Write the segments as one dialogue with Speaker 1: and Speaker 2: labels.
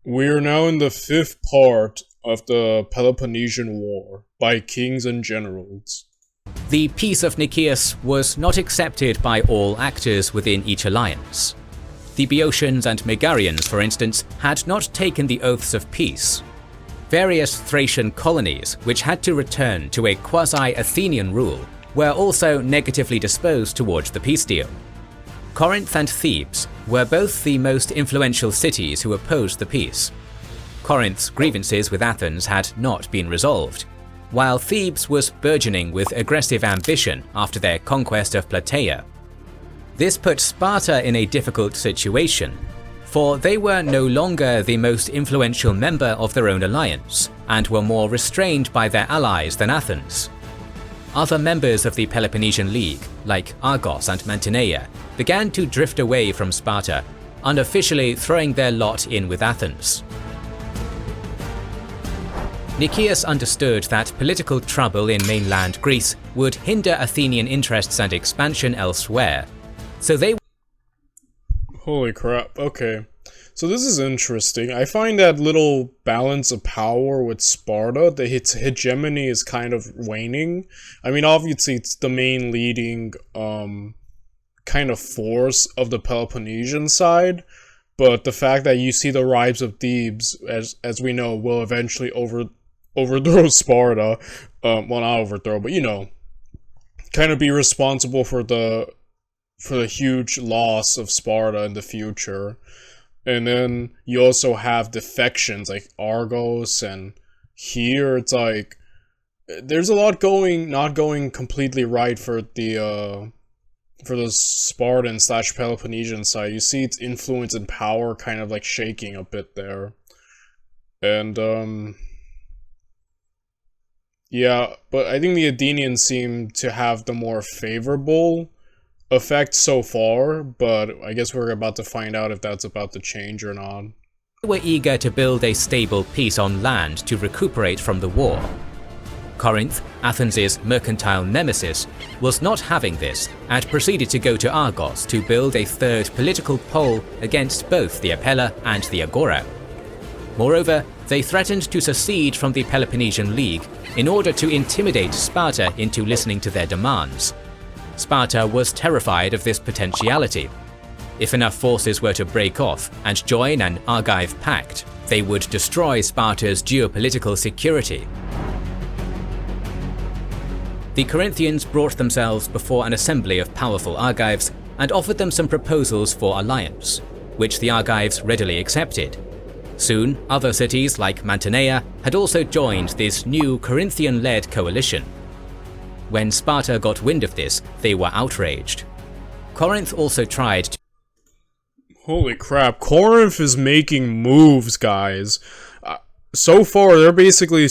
Speaker 1: We are now in the fifth part of the Peloponnesian War by kings and generals.
Speaker 2: The Peace of Nicaeus was not accepted by all actors within each alliance. The Boeotians and Megarians, for instance, had not taken the oaths of peace. Various Thracian colonies, which had to return to a quasi-Athenian rule, were also negatively disposed towards the peace deal. Corinth and Thebes were both the most influential cities who opposed the peace. Corinth's grievances with Athens had not been resolved, while Thebes was burgeoning with aggressive ambition after their conquest of Plataea. This put Sparta in a difficult situation, for they were no longer the most influential member of their own alliance, and were more restrained by their allies than Athens. Other members of the Peloponnesian League, like Argos and Mantinea, began to drift away from Sparta, unofficially throwing their lot in with Athens. Nicaeus understood that political trouble in mainland Greece would hinder Athenian interests and expansion elsewhere, so they...
Speaker 1: Holy crap, okay. So this is interesting. I find that little balance of power with Sparta, its hegemony is kind of waning. I mean, obviously it's the main leading kind of force of the Peloponnesian side, but the fact that you see the rise of Thebes, as we know, will eventually overthrow Sparta. Well, not overthrow, but kind of be responsible for the huge loss of Sparta in the future. And then you also have defections like Argos, and here it's like there's a lot not going completely right for the Spartan / Peloponnesian side. You see its influence and power kind of like shaking a bit there. And yeah, but I think the Athenians seem to have the more favorable effect so far, but I guess we're about to find out if that's about to change or not.
Speaker 2: They were eager to build a stable peace on land to recuperate from the war. Corinth, Athens' mercantile nemesis, was not having this and proceeded to go to Argos to build a third political pole against both the Apella and the Agora. Moreover, they threatened to secede from the Peloponnesian League in order to intimidate Sparta into listening to their demands. Sparta was terrified of this potentiality. If enough forces were to break off and join an Argive pact, they would destroy Sparta's geopolitical security. The Corinthians brought themselves before an assembly of powerful Argives and offered them some proposals for alliance, which the Argives readily accepted. Soon, other cities like Mantinea had also joined this new Corinthian-led coalition. When Sparta got wind of this, they were outraged. Corinth also tried to...
Speaker 1: Holy crap, Corinth is making moves, guys. So far, they're basically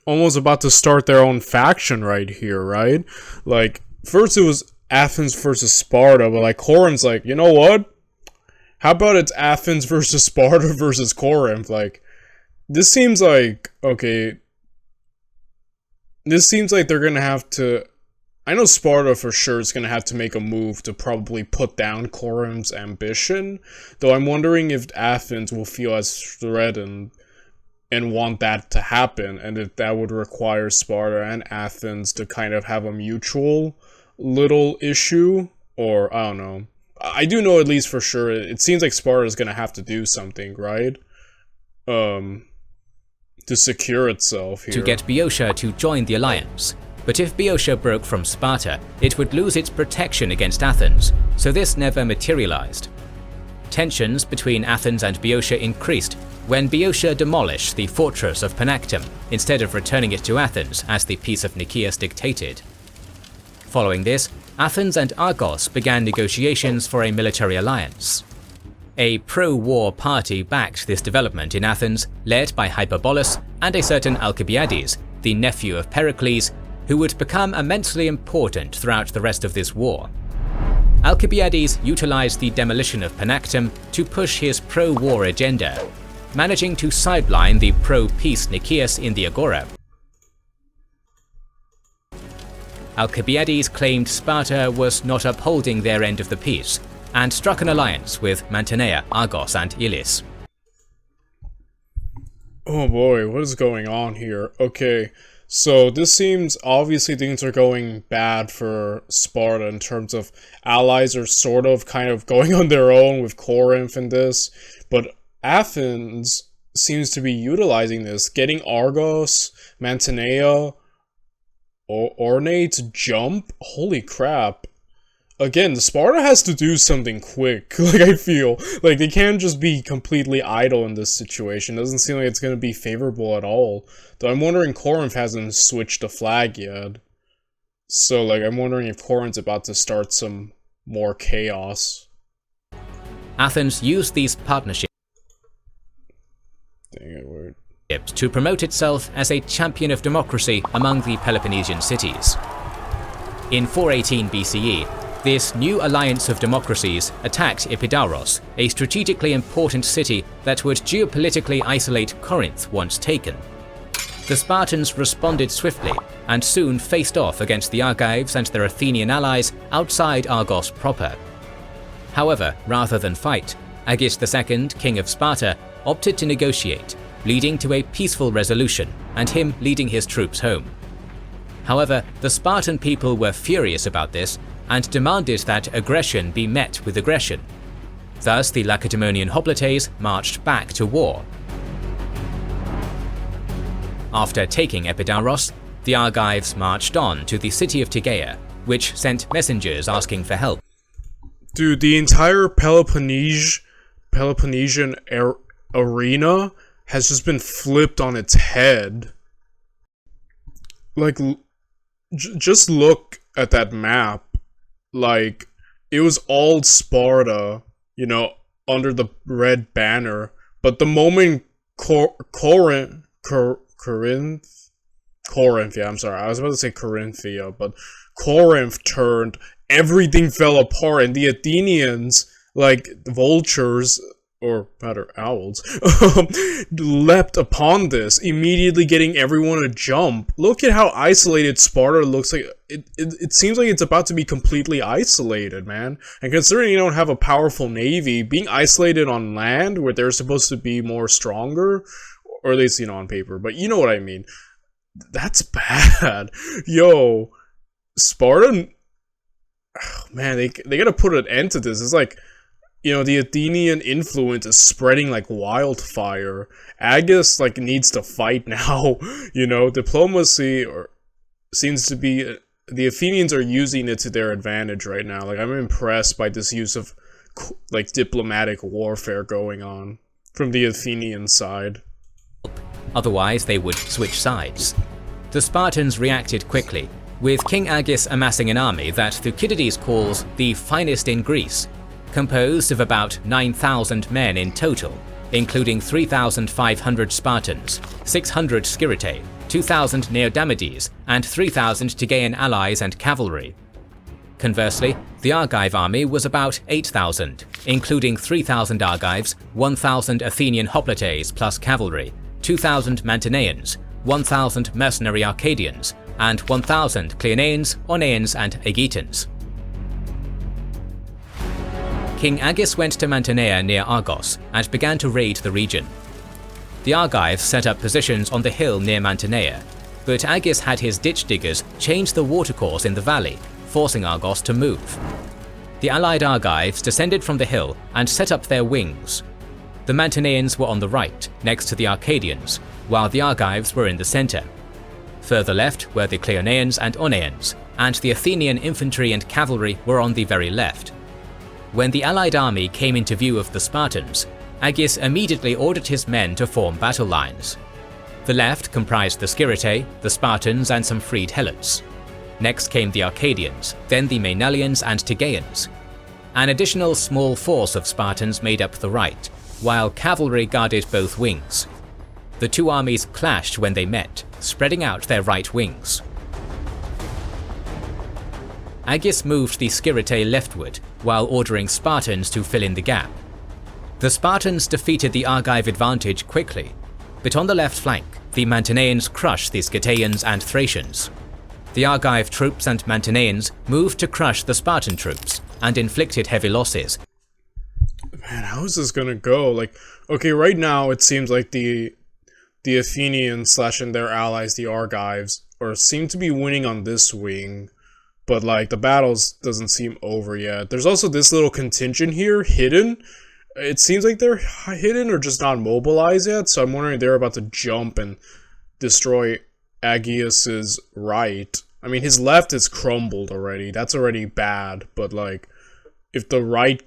Speaker 1: almost about to start their own faction right here, right? Like, first it was Athens versus Sparta, but like Corinth's like, you know what? How about it's Athens versus Sparta versus Corinth? Like, this seems like, okay... This seems like they're going to have to... I know Sparta for sure is going to have to make a move to probably put down Corinth's ambition, though I'm wondering if Athens will feel as threatened and want that to happen, and if that would require Sparta and Athens to kind of have a mutual little issue, or I don't know. I do know at least for sure, it seems like Sparta is going to have to do something, right? To secure itself here.
Speaker 2: To get Boeotia to join the alliance. But if Boeotia broke from Sparta, it would lose its protection against Athens, so this never materialized. Tensions between Athens and Boeotia increased when Boeotia demolished the fortress of Panactum instead of returning it to Athens as the Peace of Nicaeus dictated. Following this, Athens and Argos began negotiations for a military alliance. A pro-war party backed this development in Athens, led by Hyperbolus and a certain Alcibiades, the nephew of Pericles, who would become immensely important throughout the rest of this war. Alcibiades utilized the demolition of Panactum to push his pro-war agenda, managing to sideline the pro-peace Nicaeus in the Agora. Alcibiades claimed Sparta was not upholding their end of the peace, and struck an alliance with Mantinea, Argos and Elis.
Speaker 1: Oh boy, what is going on here? Okay, so this seems obviously things are going bad for Sparta in terms of allies are sort of kind of going on their own with Corinth and this, but Athens seems to be utilizing this, getting Argos, Mantinea, Orne to jump. Holy crap. Again, Sparta has to do something quick. Like, I feel like they can't just be completely idle in this situation. Doesn't seem like it's going to be favorable at all. Though I'm wondering Corinth hasn't switched the flag yet. So, like, I'm wondering if Corinth's about to start some more chaos.
Speaker 2: Athens used these partnerships
Speaker 1: Dang it, weird.
Speaker 2: to promote itself as a champion of democracy among the Peloponnesian cities. In 418 BCE, this new alliance of democracies attacked Epidaurus, a strategically important city that would geopolitically isolate Corinth once taken. The Spartans responded swiftly and soon faced off against the Argives and their Athenian allies outside Argos proper. However, rather than fight, Agis II, king of Sparta, opted to negotiate, leading to a peaceful resolution and him leading his troops home. However, the Spartan people were furious about this and demanded that aggression be met with aggression. Thus, the Lacedaemonian hoplites marched back to war. After taking Epidaurus, the Argives marched on to the city of Tegea, which sent messengers asking for help.
Speaker 1: Dude, the entire Peloponnesian arena has just been flipped on its head. Like, just look at that map. Like, it was all Sparta, you know, under the red banner. But the moment Corinth, yeah, I'm sorry, I was about to say Corinthia, but Corinth turned, everything fell apart, and the Athenians, like vultures, or rather owls, leapt upon this, immediately getting everyone to jump. Look at how isolated Sparta looks like. It seems like it's about to be completely isolated, man. And considering you don't have a powerful navy, being isolated on land, where they're supposed to be more stronger, or at least, you know, on paper, but you know what I mean. That's bad. Yo, Sparta, oh, man, they gotta put an end to this. It's like, you know, the Athenian influence is spreading like wildfire. Agis, like, needs to fight now. You know, diplomacy seems to be, the Athenians are using it to their advantage right now. Like, I'm impressed by this use of, like, diplomatic warfare going on from the Athenian side.
Speaker 2: Otherwise, they would switch sides. The Spartans reacted quickly, with King Agis amassing an army that Thucydides calls the finest in Greece, composed of about 9,000 men in total, including 3,500 Spartans, 600 Sciritae, 2,000 Neodamodes, and 3,000 Tegean allies and cavalry. Conversely, the Argive army was about 8,000, including 3,000 Argives, 1,000 Athenian hoplites plus cavalry, 2,000 Mantineans, 1,000 mercenary Arcadians, and 1,000 Cleonaeans, Orneans, and Aegetans. King Agis went to Mantinea near Argos and began to raid the region. The Argives set up positions on the hill near Mantinea, but Agis had his ditch diggers change the watercourse in the valley, forcing Argos to move. The allied Argives descended from the hill and set up their wings. The Mantineans were on the right, next to the Arcadians, while the Argives were in the center. Further left were the Cleonaeans and Orneans, and the Athenian infantry and cavalry were on the very left. When the allied army came into view of the Spartans, Agis immediately ordered his men to form battle lines. The left comprised the Sciritae, the Spartans, and some freed helots. Next came the Arcadians, then the Maenalians and Tegeans. An additional small force of Spartans made up the right, while cavalry guarded both wings. The two armies clashed when they met, spreading out their right wings. Agis moved the Sciritae leftward, while ordering Spartans to fill in the gap. The Spartans defeated the Argive advantage quickly, but on the left flank, the Mantineans crushed the Scitaeans and Thracians. The Argive troops and Mantineans moved to crush the Spartan troops, and inflicted heavy losses.
Speaker 1: Man, how is this gonna go? Like, okay, right now it seems like the the Athenians slash and their allies, the Argives, seem to be winning on this wing. But, like, the battles doesn't seem over yet. There's also this little contingent here, hidden. It seems like they're hidden or just not mobilized yet, so I'm wondering if they're about to jump and destroy Aegeus's right. I mean, his left is crumbled already. That's already bad, but, like, if the right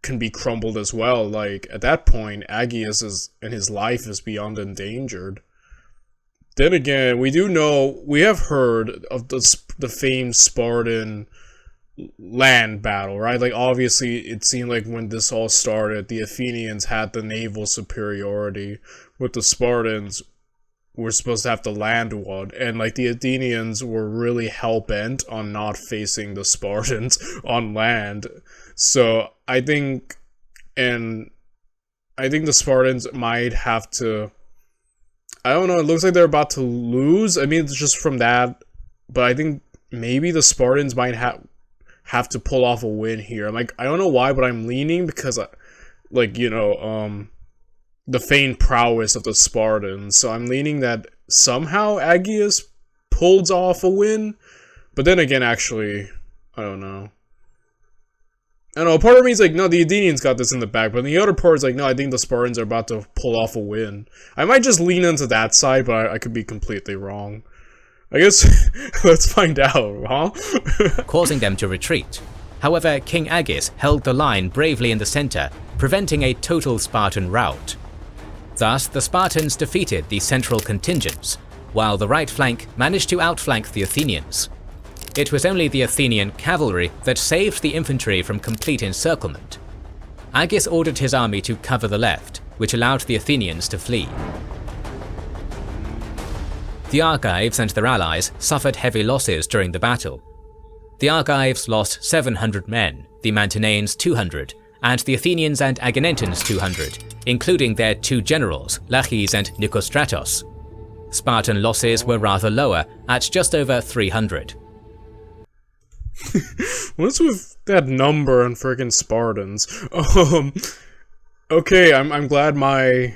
Speaker 1: can be crumbled as well, like, at that point, Aegeus and his life is beyond endangered. Then again, we have heard of the famed Spartan land battle, right? Like, obviously, it seemed like when this all started, the Athenians had the naval superiority, with the Spartans were supposed to have the land one, and, like, the Athenians were really hell-bent on not facing the Spartans on land. So, I think the Spartans might have to, I don't know, it looks like they're about to lose. I mean, it's just from that, but I think maybe the Spartans might have to pull off a win here. I'm like, I don't know why, but I'm leaning because, like, you know, the feigned prowess of the Spartans. So I'm leaning that somehow Aegeus pulls off a win. But then again, actually, I don't know. I don't know, part of me is like, no, the Athenians got this in the bag, but the other part is like, no, I think the Spartans are about to pull off a win. I might just lean into that side, but I could be completely wrong. I guess, let's find out, huh?
Speaker 2: Causing them to retreat. However, King Agis held the line bravely in the center, preventing a total Spartan rout. Thus, the Spartans defeated the central contingents, while the right flank managed to outflank the Athenians. It was only the Athenian cavalry that saved the infantry from complete encirclement. Agis ordered his army to cover the left, which allowed the Athenians to flee. The Argives and their allies suffered heavy losses during the battle. The Argives lost 700 men, the Mantineans 200, and the Athenians and Aeginetans 200, including their two generals, Laches and Nicostratos. Spartan losses were rather lower, at just over 300.
Speaker 1: What's with that number on friggin' Spartans? Okay, I'm glad my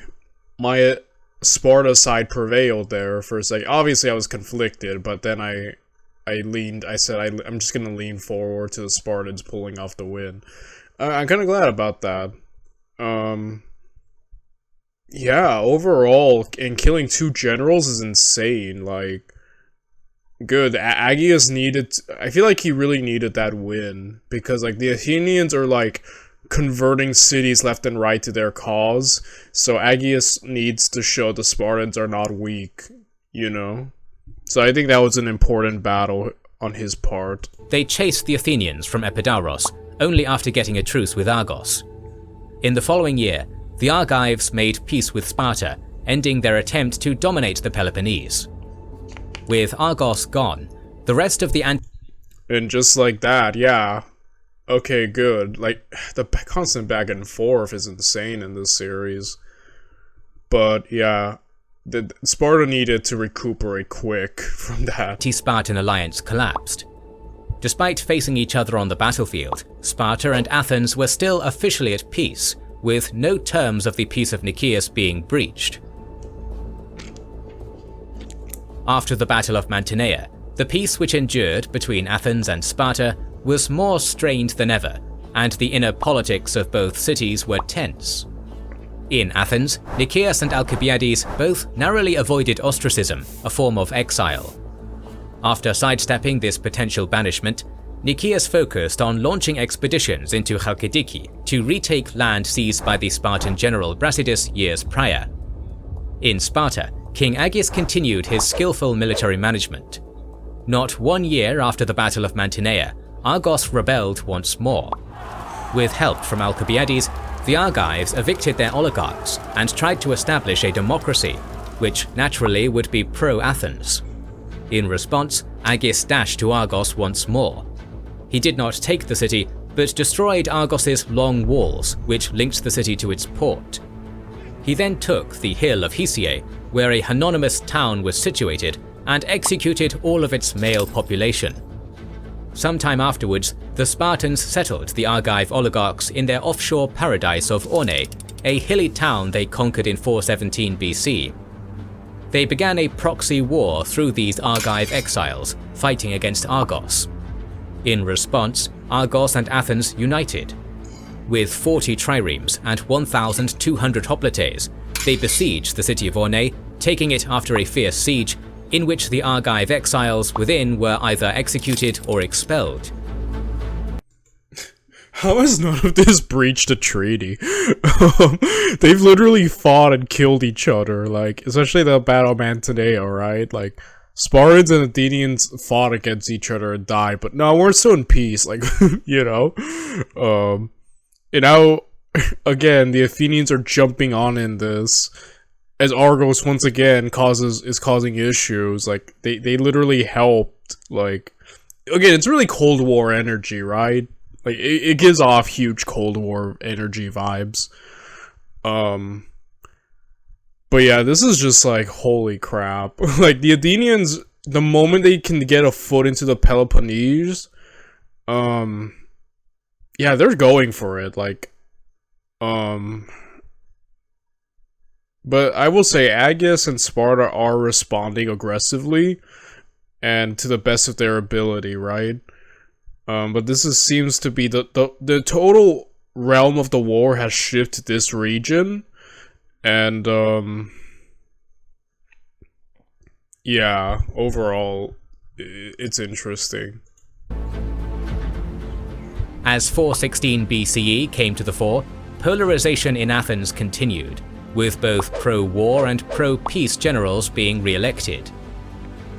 Speaker 1: Sparta side prevailed there for a second. Obviously, I was conflicted, but then I said I'm just gonna lean forward to the Spartans pulling off the win. I'm kind of glad about that. Yeah, overall, and killing two generals is insane. Like, good. Aegeus I feel like he really needed that win, because, like, the Athenians are, like, converting cities left and right to their cause, so Aegeus needs to show the Spartans are not weak, you know? So I think that was an important battle on his part.
Speaker 2: They chased the Athenians from Epidaurus, only after getting a truce with Argos. In the following year, the Argives made peace with Sparta, ending their attempt to dominate the Peloponnese. With Argos gone, the rest of the
Speaker 1: And just like that, yeah. Okay, good. Like, the constant back and forth is insane in this series. But, yeah, Sparta needed to recuperate quick from that.
Speaker 2: The anti-Spartan alliance collapsed. Despite facing each other on the battlefield, Sparta and Athens were still officially at peace, with no terms of the Peace of Nicaeus being breached. After the Battle of Mantinea, the peace which endured between Athens and Sparta was more strained than ever, and the inner politics of both cities were tense. In Athens, Nicaeus and Alcibiades both narrowly avoided ostracism, a form of exile. After sidestepping this potential banishment, Nicaeus focused on launching expeditions into Chalkidiki to retake land seized by the Spartan general Brasidas years prior. In Sparta, King Agis continued his skillful military management. Not 1 year after the Battle of Mantinea, Argos rebelled once more. With help from Alcibiades, the Argives evicted their oligarchs and tried to establish a democracy, which naturally would be pro-Athens. In response, Agis dashed to Argos once more. He did not take the city, but destroyed Argos's long walls, which linked the city to its port. He then took the hill of Hysiae, where a anonymous town was situated, and executed all of its male population. Sometime afterwards, the Spartans settled the Argive oligarchs in their offshore paradise of Orne, a hilly town they conquered in 417 BC. They began a proxy war through these Argive exiles, fighting against Argos. In response, Argos and Athens united. With 40 triremes and 1,200 hoplites, they besieged the city of Orne, taking it after a fierce siege, in which the Argive exiles within were either executed or expelled.
Speaker 1: How has none of this breached a treaty? They've literally fought and killed each other, like, especially the Battle of Mantinea, right? Like, Spartans and Athenians fought against each other and died, but no, we're still in peace, like, you know? And now, again, the Athenians are jumping on in this, as Argos once again is causing issues. Like, they literally helped, like, again, it's really Cold War energy, right? Like, it gives off huge Cold War energy vibes. But yeah, this is just like, holy crap. Like, the Athenians, the moment they can get a foot into the Peloponnese, yeah, they're going for it, like, but I will say Aegeus and Sparta are responding aggressively, and to the best of their ability, right? But this seems to be the total realm of the war has shifted to this region, and yeah, overall, it's interesting.
Speaker 2: As 416 BCE came to the fore, polarization in Athens continued, with both pro-war and pro-peace generals being re-elected.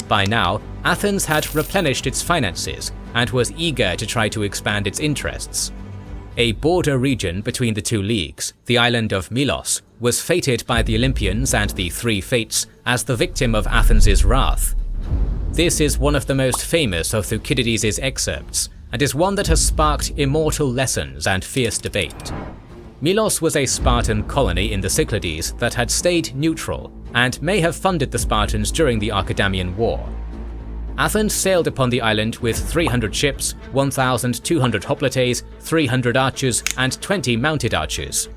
Speaker 2: By now, Athens had replenished its finances and was eager to try to expand its interests. A border region between the two leagues, the island of Milos, was fated by the Olympians and the Three Fates as the victim of Athens' wrath. This is one of the most famous of Thucydides' excerpts, and is one that has sparked immortal lessons and fierce debate. Milos was a Spartan colony in the Cyclades that had stayed neutral, and may have funded the Spartans during the Archidamian War. Athens sailed upon the island with 300 ships, 1,200 hoplites, 300 archers, and 20 mounted archers.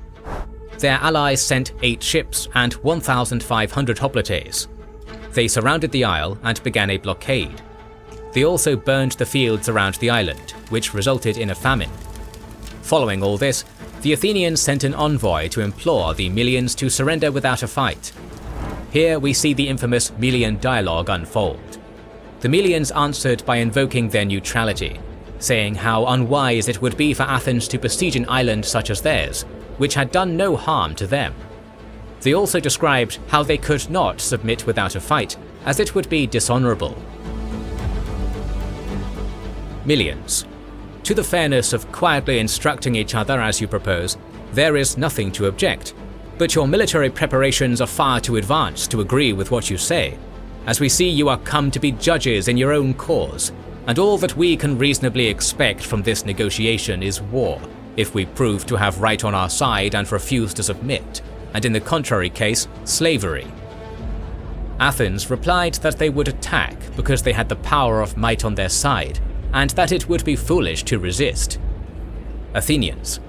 Speaker 2: Their allies sent 8 ships and 1,500 hoplites. They surrounded the isle and began a blockade. They also burned the fields around the island, which resulted in a famine. Following all this, the Athenians sent an envoy to implore the Melians to surrender without a fight. Here we see the infamous Melian dialogue unfold. The Melians answered by invoking their neutrality, saying how unwise it would be for Athens to besiege an island such as theirs, which had done no harm to them. They also described how they could not submit without a fight, as it would be dishonorable. Melians. To the fairness of quietly instructing each other as you propose, there is nothing to object, but your military preparations are far too advanced to agree with what you say, as we see you are come to be judges in your own cause, and all that we can reasonably expect from this negotiation is war, if we prove to have right on our side and refuse to submit, and in the contrary case, slavery. Athens replied that they would attack because they had the power of might on their side, and that it would be foolish to resist. Athenians.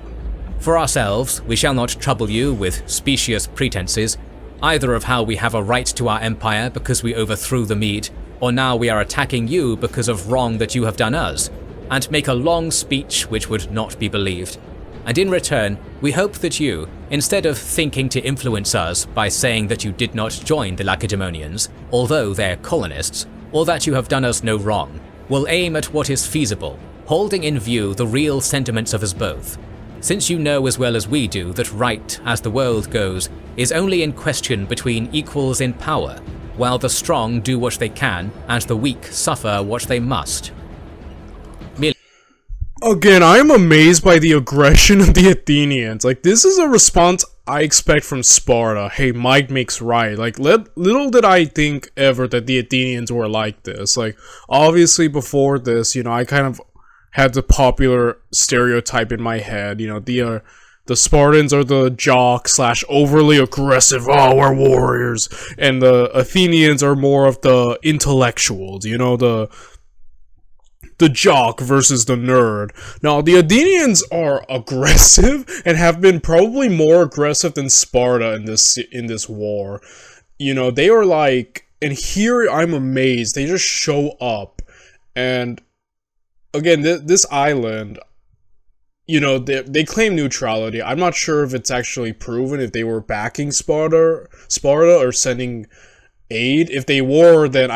Speaker 2: For ourselves, we shall not trouble you with specious pretenses, either of how we have a right to our empire because we overthrew the Mede, or now we are attacking you because of wrong that you have done us, and make a long speech which would not be believed. And in return, we hope that you, instead of thinking to influence us by saying that you did not join the Lacedaemonians, although they're colonists, or that you have done us no wrong, will aim at what is feasible, holding in view the real sentiments of us both, since you know as well as we do that right, as the world goes, is only in question between equals in power, while the strong do what they can and the weak suffer what they must.
Speaker 1: Again, I am amazed by the aggression of the Athenians. Like, this is a response I expect from Sparta. Hey, might makes right. Like, little did I think ever that the Athenians were like this. Like, obviously before this, you know, I kind of had the popular stereotype in my head. You know, the Spartans are the jock / overly aggressive, oh, we're warriors. And the Athenians are more of the intellectuals, you know, the jock versus the nerd. Now, the Athenians are aggressive and have been probably more aggressive than Sparta in this war. you know, they are like, and here I'm amazed, they just show up, and again, this island, you know, they claim neutrality. I'm not sure if it's actually proven if they were backing Sparta or sending aid. If they were, then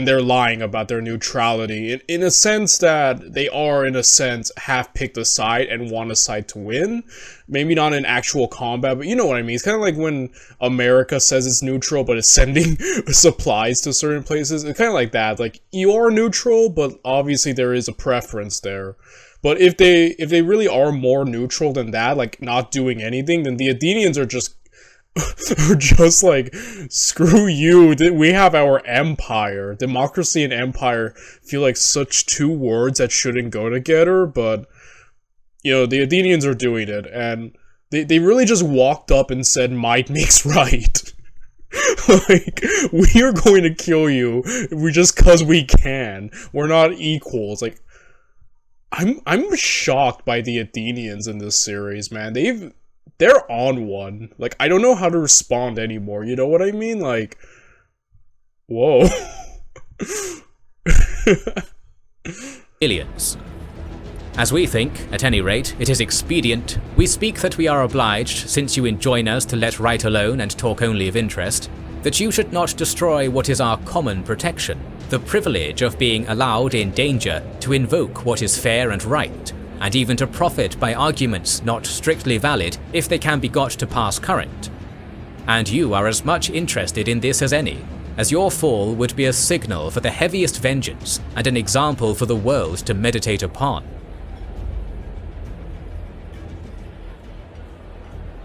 Speaker 1: they're lying about their neutrality. In a sense that they are, in a sense, have picked a side and want a side to win. Maybe not in actual combat, but you know what I mean. It's kind of like when America says it's neutral, but it's sending supplies to certain places. It's kind of like that. Like, you are neutral, but obviously there is a preference there. But if they really are more neutral than that, like not doing anything, then the Athenians are just like, screw you, we have our empire. Democracy and empire feel like such two words that shouldn't go together, but, you know, the Athenians are doing it, and they really just walked up and said, might makes right. Like, we are going to kill you, just cause we can. We're not equals. Like, I'm shocked by the Athenians in this series, man. They're on one. Like, I don't know how to respond anymore, you know what I mean? Like, whoa.
Speaker 2: Aliens. As we think, at any rate, it is expedient, we speak that we are obliged, since you enjoin us to let right alone and talk only of interest, that you should not destroy what is our common protection, the privilege of being allowed in danger to invoke what is fair and right, and even to profit by arguments not strictly valid if they can be got to pass current. And you are as much interested in this as any, as your fall would be a signal for the heaviest vengeance and an example for the world to meditate upon.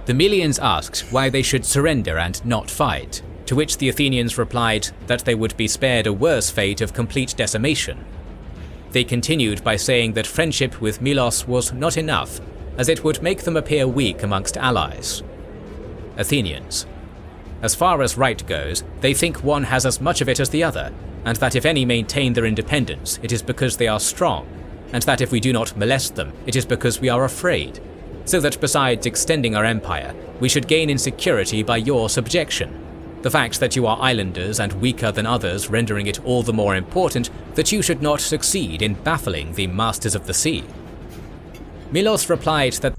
Speaker 2: The Melians asked why they should surrender and not fight, to which the Athenians replied that they would be spared a worse fate of complete decimation. They continued by saying that friendship with Milos was not enough, as it would make them appear weak amongst allies. Athenians. As far as right goes, they think one has as much of it as the other, and that if any maintain their independence, it is because they are strong, and that if we do not molest them, it is because we are afraid, so that besides extending our empire, we should gain in security by your subjection. The fact that you are islanders and weaker than others rendering it all the more important that you should not succeed in baffling the masters of the sea. Milos replied that,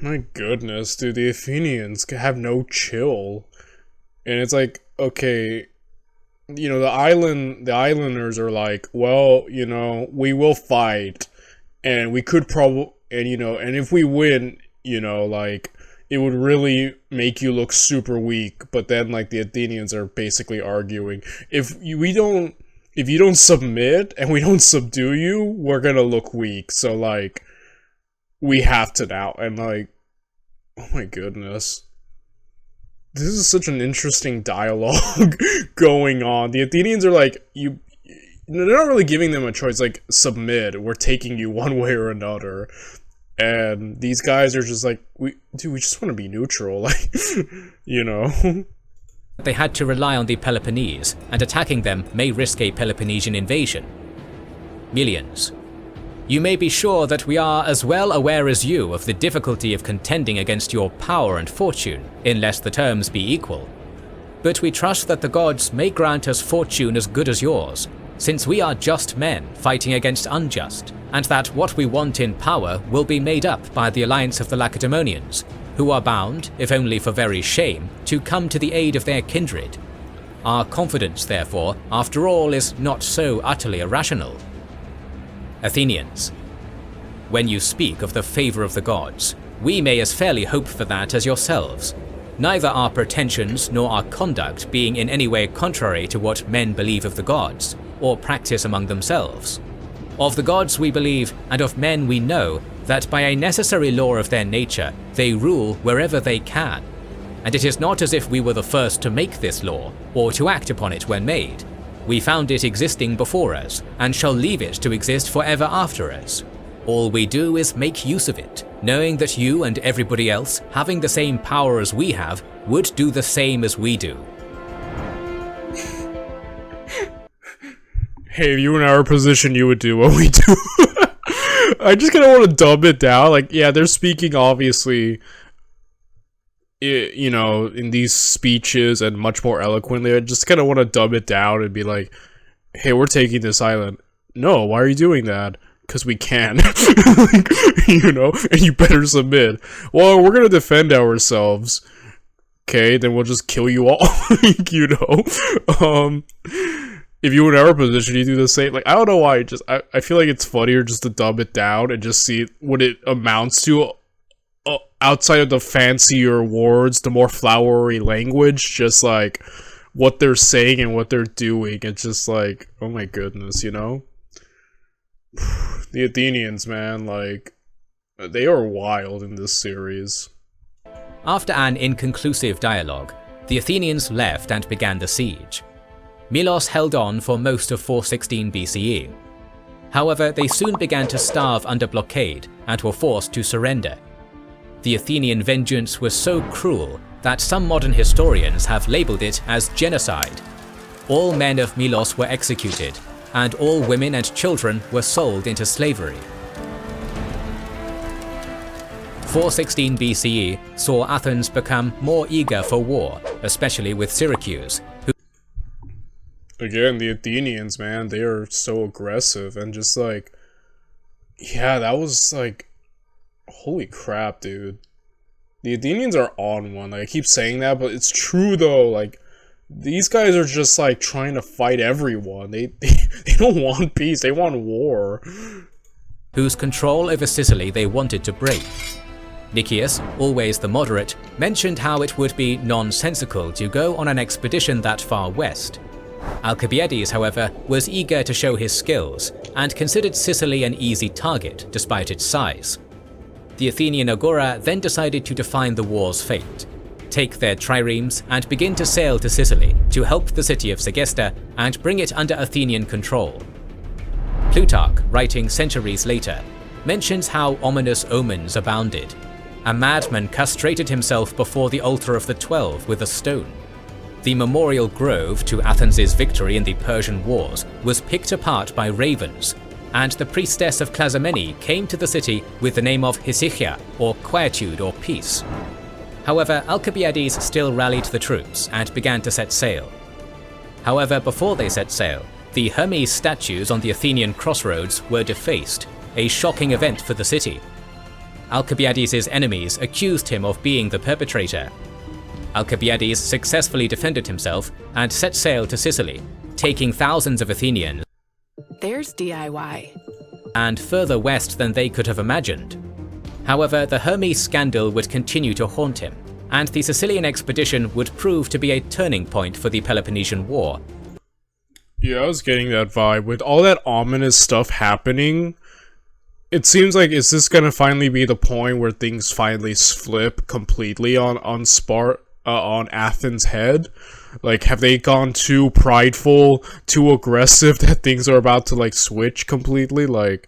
Speaker 1: my goodness, dude, the Athenians have no chill. And it's like, okay, you know, the islanders are like, well, you know, we will fight, and we could probably, and you know, and if we win, you know, like, it would really make you look super weak. But then, like, the Athenians are basically arguing, if you don't submit and we don't subdue you, we're gonna look weak. So, like, we have to now. And, like, oh my goodness. This is such an interesting dialogue going on. The Athenians are like, they're not really giving them a choice, like, submit, we're taking you one way or another. And these guys are just like, we just want to be neutral, like, you know.
Speaker 2: they had to rely on the Peloponnese, and attacking them may risk a Peloponnesian invasion. Melians. You may be sure that we are as well aware as you of the difficulty of contending against your power and fortune, unless the terms be equal. But we trust that the gods may grant us fortune as good as yours, since we are just men fighting against unjust, and that what we want in power will be made up by the alliance of the Lacedaemonians, who are bound, if only for very shame, to come to the aid of their kindred. Our confidence, therefore, after all, is not so utterly irrational. Athenians. When you speak of the favour of the gods, we may as fairly hope for that as yourselves, neither our pretensions nor our conduct being in any way contrary to what men believe of the gods, or practice among themselves. Of the gods we believe, and of men we know, that by a necessary law of their nature, they rule wherever they can. And it is not as if we were the first to make this law, or to act upon it when made. We found it existing before us, and shall leave it to exist forever after us. All we do is make use of it, knowing that you and everybody else, having the same power as we have, would do the same as we do.
Speaker 1: Hey, if you were in our position, you would do what we do. I just kind of want to dumb it down. Like, yeah, they're speaking, obviously, you know, in these speeches and much more eloquently. I just kind of want to dumb it down and be like, hey, we're taking this island. No, why are you doing that? Because we can. Like, you know, and you better submit. Well, we're gonna defend ourselves. Okay, then we'll just kill you all. You know? If you were in our position, you do the same. Like, I don't know why. I feel like it's funnier just to dumb it down and just see what it amounts to outside of the fancier words, the more flowery language, just like what they're saying and what they're doing. It's just like, oh my goodness, you know? The Athenians, man, like, they are wild in this series.
Speaker 2: After an inconclusive dialogue, the Athenians left and began the siege. Milos held on for most of 416 BCE. However, they soon began to starve under blockade and were forced to surrender. The Athenian vengeance was so cruel that some modern historians have labeled it as genocide. All men of Milos were executed, and all women and children were sold into slavery. 416 BCE saw Athens become more eager for war, especially with Syracuse, who
Speaker 1: Again, the Athenians, man, they are so aggressive and just like, yeah, that was like, holy crap, dude. The Athenians are on one. Like, I keep saying that, but it's true though. Like, these guys are just like trying to fight everyone. They don't want peace. They want war.
Speaker 2: whose control over Sicily they wanted to break. Nicias, always the moderate, mentioned how it would be nonsensical to go on an expedition that far west. Alcibiades, however, was eager to show his skills and considered Sicily an easy target despite its size. The Athenian agora then decided to define the war's fate, take their triremes and begin to sail to Sicily to help the city of Segesta and bring it under Athenian control. Plutarch, writing centuries later, mentions how ominous omens abounded. A madman castrated himself before the altar of the 12 with a stone. The memorial grove to Athens' victory in the Persian Wars was picked apart by ravens, and the priestess of Clazomene came to the city with the name of Hesychia, or quietude or peace. However, Alcibiades still rallied the troops and began to set sail. However, before they set sail, the Hermes statues on the Athenian crossroads were defaced, a shocking event for the city. Alcibiades' enemies accused him of being the perpetrator. Alcibiades successfully defended himself and set sail to Sicily, taking thousands of Athenians
Speaker 3: There's DIY.
Speaker 2: and further west than they could have imagined. However, the Hermes scandal would continue to haunt him, and the Sicilian expedition would prove to be a turning point for the Peloponnesian War.
Speaker 1: Yeah, I was getting that vibe. With all that ominous stuff happening, it seems like, is this gonna finally be the point where things finally flip completely on Athens' head? Like, have they gone too prideful, too aggressive that things are about to like switch completely? Like,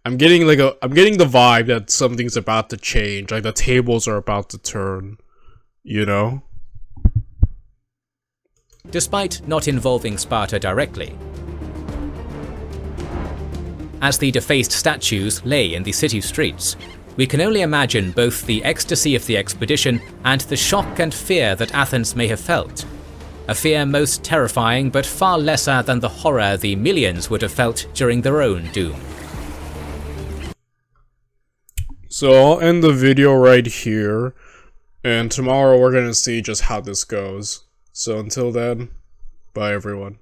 Speaker 1: I'm getting the vibe that something's about to change, like the tables are about to turn, you know?
Speaker 2: Despite not involving Sparta directly. As the defaced statues lay in the city streets, we can only imagine both the ecstasy of the expedition and the shock and fear that Athens may have felt. A fear most terrifying but far lesser than the horror the millions would have felt during their own doom.
Speaker 1: So I'll end the video right here, and tomorrow we're gonna see just how this goes. So until then, bye everyone.